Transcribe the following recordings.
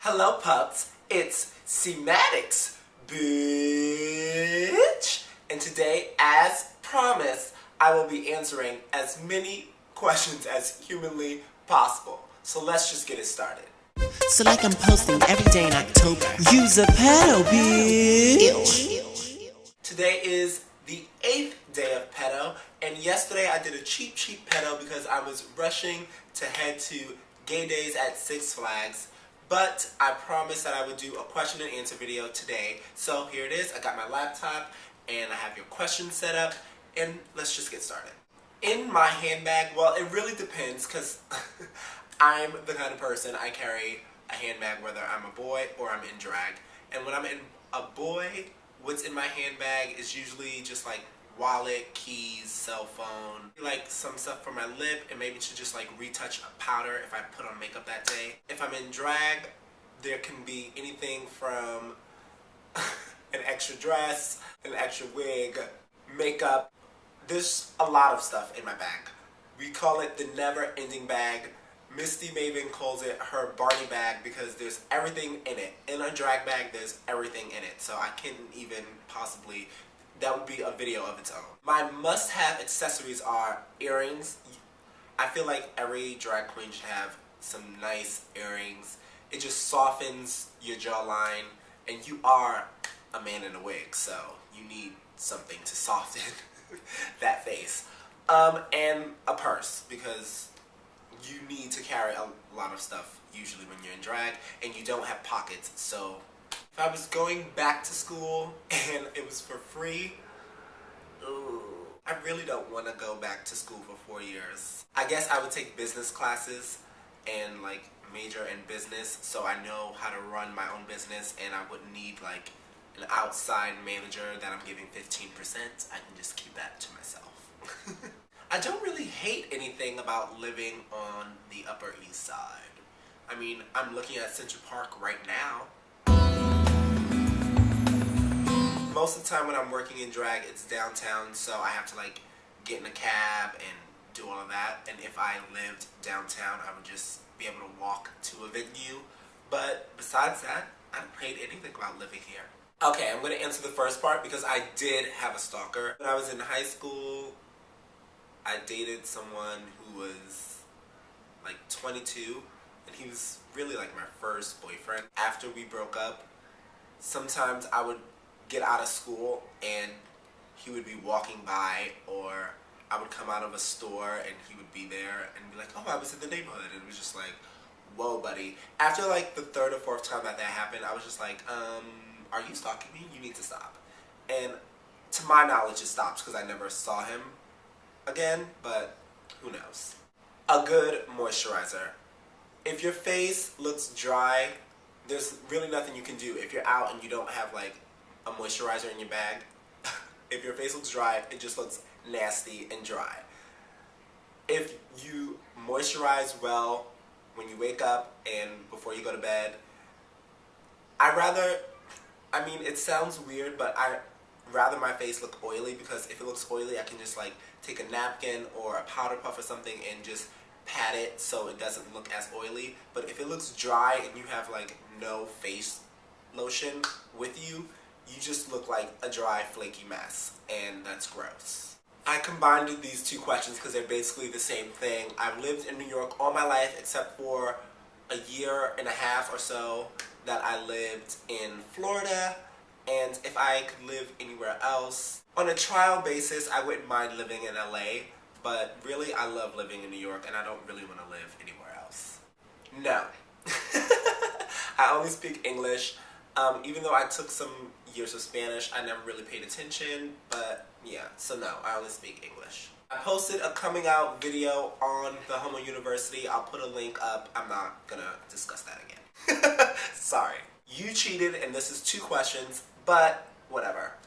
Hello pups, it's CMaddoxBiitch, and today, as promised, I will be answering as many questions as humanly possible. So let's just get it started. So like I'm posting every day in October. Use a PEDO, bitch. Today is the 8th day of PEDO, and yesterday I did a cheap PEDO because I was rushing to head to Gay Days at Six Flags. But I promised that I would do a question and answer video today. So here it is. I got my laptop and I have your questions set up, and let's just get started. In my handbag, well, it really depends because I'm the kind of person, I carry a handbag whether I'm a boy or I'm in drag. And when I'm in a boy, what's in my handbag is usually just like wallet, keys, cell phone, like some stuff for my lip, and maybe to just like retouch a powder if I put on makeup that day. If I'm in drag, there can be anything from an extra dress, an extra wig, makeup. There's a lot of stuff in my bag. We call it the never-ending bag. Misty Maven calls it her Barney bag because there's everything in it. In a drag bag, there's everything in it. So I can't even possibly, that would be a video of its own. My must-have accessories are earrings. I feel like every drag queen should have some nice earrings. It just softens your jawline, and you are a man in a wig, so you need something to soften that face. And a purse, because you need to carry a lot of stuff usually when you're in drag, and you don't have pockets. So if I was going back to school and it was for free, I really don't want to go back to school for 4 years. I guess I would take business classes and like major in business, so I know how to run my own business, and I wouldn't need like an outside manager that I'm giving 15%. I can just keep that to myself. I don't really hate anything about living on the Upper East Side. I mean, I'm looking at Central Park right now. Most of the time when I'm working in drag, it's downtown, so I have to like get in a cab and do all of that. And if I lived downtown, I would just be able to walk to a venue. But besides that, I don't hate anything about living here. Okay, I'm going to answer the first part because I did have a stalker. When I was in high school, I dated someone who was like 22, and he was really like my first boyfriend. After we broke up, sometimes I would get out of school and he would be walking by, or I would come out of a store and he would be there and be like, oh, I was in the neighborhood, and it was just like, whoa, buddy. After like the third or fourth time that happened, I was just like, are you stalking me? You need to stop. And to my knowledge, it stopped because I never saw him again, but who knows. A good moisturizer. If your face looks dry, there's really nothing you can do. If you're out and you don't have like a moisturizer in your bag, if your face looks dry, it just looks nasty and dry. If you moisturize well when you wake up and before you go to bed, I mean, it sounds weird, but I rather my face look oily, because if it looks oily, I can just like take a napkin or a powder puff or something and just pat it so it doesn't look as oily. But if it looks dry and you have like no face lotion with you, you just look like a dry, flaky mess, and that's gross. I combined these two questions because they're basically the same thing. I've lived in New York all my life except for a year and a half or so that I lived in Florida, and if I could live anywhere else, on a trial basis, I wouldn't mind living in LA, but really I love living in New York, and I don't really want to live anywhere else. No. I only speak English. Even though I took some years of Spanish, I never really paid attention, but yeah, so no, I only speak English. I posted a coming out video on the Homo University. I'll put a link up. I'm not gonna discuss that again. Sorry. You cheated, and this is 2 questions, but whatever.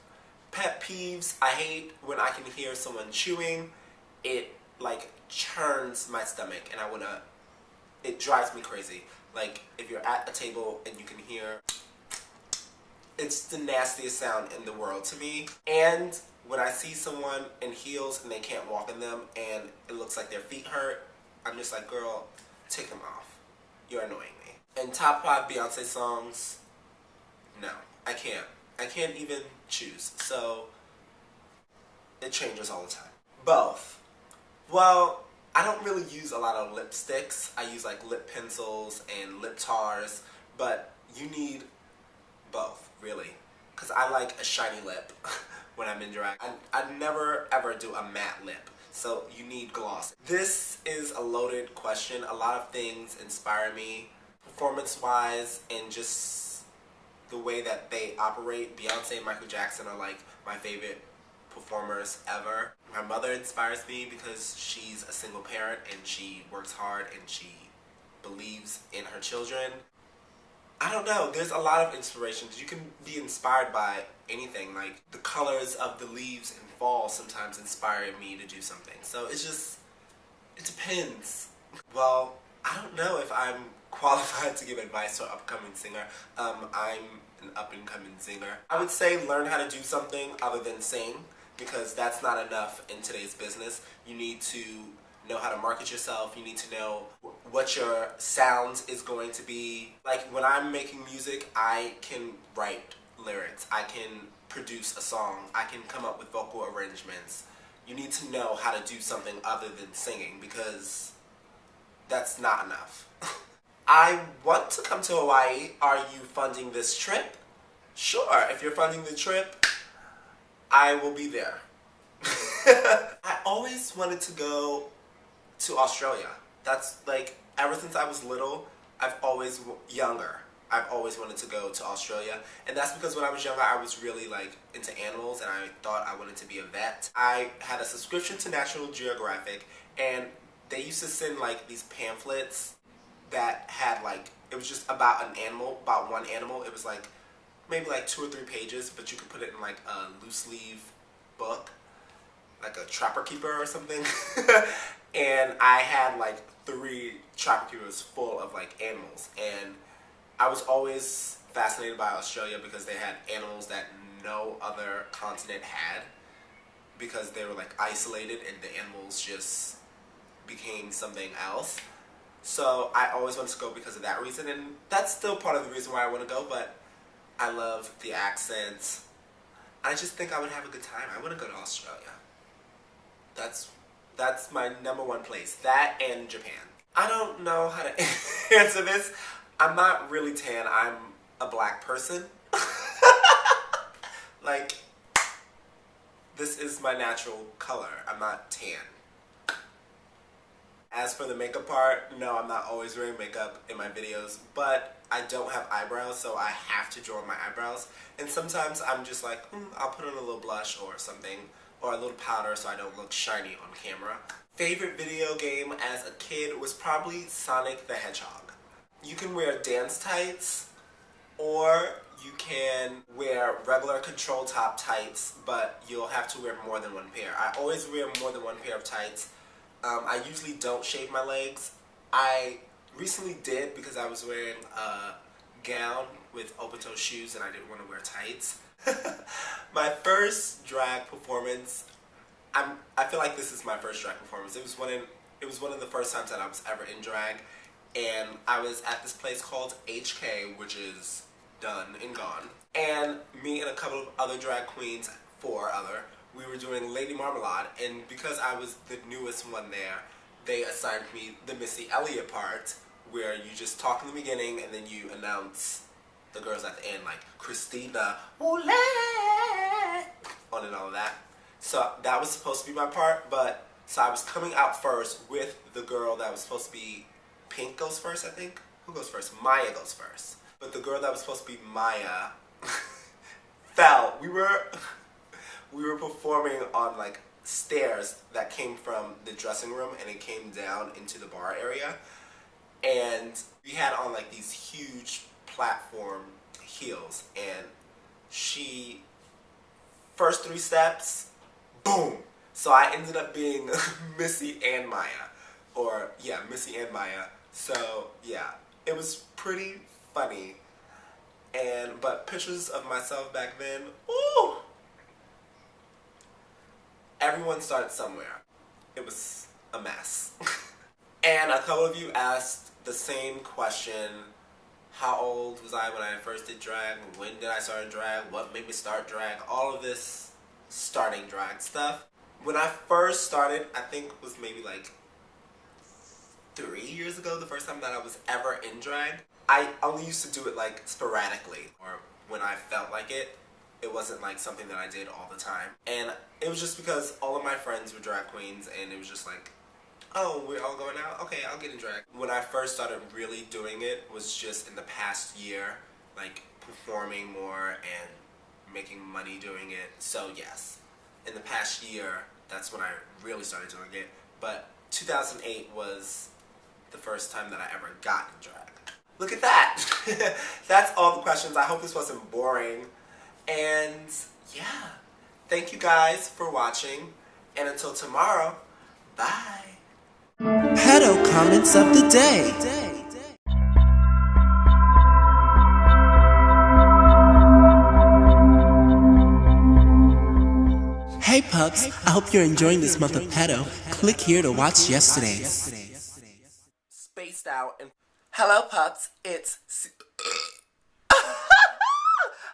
Pet peeves. I hate when I can hear someone chewing. It like churns my stomach, and it drives me crazy. Like if you're at a table and you can hear, it's the nastiest sound in the world to me. And when I see someone in heels and they can't walk in them and it looks like their feet hurt, I'm just like, girl, take them off. You're annoying me. And top 5 Beyonce songs, no, I can't. I can't even choose. So, it changes all the time. Both. Well, I don't really use a lot of lipsticks. I use like lip pencils and lip tars, but you need both, really. Because I like a shiny lip when I'm in drag. I never ever do a matte lip, so you need gloss. This is a loaded question. A lot of things inspire me, performance-wise, and just the way that they operate. Beyonce and Michael Jackson are like my favorite performers ever. My mother inspires me because she's a single parent and she works hard and she believes in her children. I don't know, there's a lot of inspirations. You can be inspired by anything, like the colors of the leaves in fall sometimes inspire me to do something. So it's just, it depends. Well, I don't know if I'm qualified to give advice to an upcoming singer. I'm an up-and-coming singer. I would say learn how to do something other than sing, because that's not enough in today's business. You need to know how to market yourself. You need to know what your sound is going to be. Like when I'm making music, I can write lyrics. I can produce a song. I can come up with vocal arrangements. You need to know how to do something other than singing, because that's not enough. I want to come to Hawaii. Are you funding this trip? Sure, if you're funding the trip, I will be there. I always wanted to go to Australia. That's like, ever since I was little, I've always wanted to go to Australia. And that's because when I was younger, I was really like into animals and I thought I wanted to be a vet. I had a subscription to National Geographic and they used to send like these pamphlets that had like, it was just about an animal, about one animal. It was like maybe like 2 or 3 pages, but you could put it in like a loose leaf book, like a Trapper Keeper or something. And I had like 3 Trapper Keepers full of like animals, and I was always fascinated by Australia because they had animals that no other continent had, because they were like isolated and the animals just became something else. So I always wanted to go because of that reason, and that's still part of the reason why I want to go, but I love the accents. I just think I would have a good time. I want to go to Australia. That's my #1 place. That and Japan. I don't know how to answer this. I'm not really tan. I'm a black person. Like, this is my natural color. I'm not tan. As for the makeup part, no, I'm not always wearing makeup in my videos, but I don't have eyebrows, so I have to draw my eyebrows. And sometimes I'm just like, I'll put on a little blush or something, or a little powder so I don't look shiny on camera. Favorite video game as a kid was probably Sonic the Hedgehog. You can wear dance tights, or you can wear regular control top tights, but you'll have to wear more than 1 pair. I always wear more than 1 pair of tights. I usually don't shave my legs. I recently did because I was wearing a gown with open-toe shoes and I didn't want to wear tights. My first drag performance, I feel like this is my first drag performance. It was one of the first times that I was ever in drag, and I was at this place called HK, which is done and gone. And me and a couple of other drag queens, 4 other, we were doing Lady Marmalade, and because I was the newest one there, they assigned me the Missy Elliott part, where you just talk in the beginning and then you announce the girls at the end, like Christina, Moulin, on and all of that. So that was supposed to be my part, but so I was coming out first with the girl that was supposed to be Pink goes first, I think. Who goes first? Maya goes first. But the girl that was supposed to be Maya fell. We were performing on like stairs that came from the dressing room and it came down into the bar area, and we had on like these huge platform heels, and she first 3 steps, boom. So I ended up being Missy and Maya, or yeah, Missy and Maya. So yeah, it was pretty funny. But pictures of myself back then, ooh. Everyone started somewhere. It was a mess. And a couple of you asked the same question how old was I when I first did drag, when did I start drag, what made me start drag, all of this starting drag stuff. When I first started, I think it was maybe like 3 years ago, the first time that I was ever in drag. I only used to do it like sporadically, or when I felt like it. It wasn't like something that I did all the time. And it was just because all of my friends were drag queens, and it was just like, oh, we're all going out? Okay, I'll get in drag. When I first started really doing it was just in the past year, like performing more and making money doing it. So yes, in the past year, that's when I really started doing it. But 2008 was the first time that I ever got in drag. Look at that! That's all the questions. I hope this wasn't boring. And yeah, thank you guys for watching. And until tomorrow, bye! Pedo comments of the day. Hey pups, I hope you're enjoying this month of pedo. Click here to watch yesterday's. Spaced out and hello pups, it's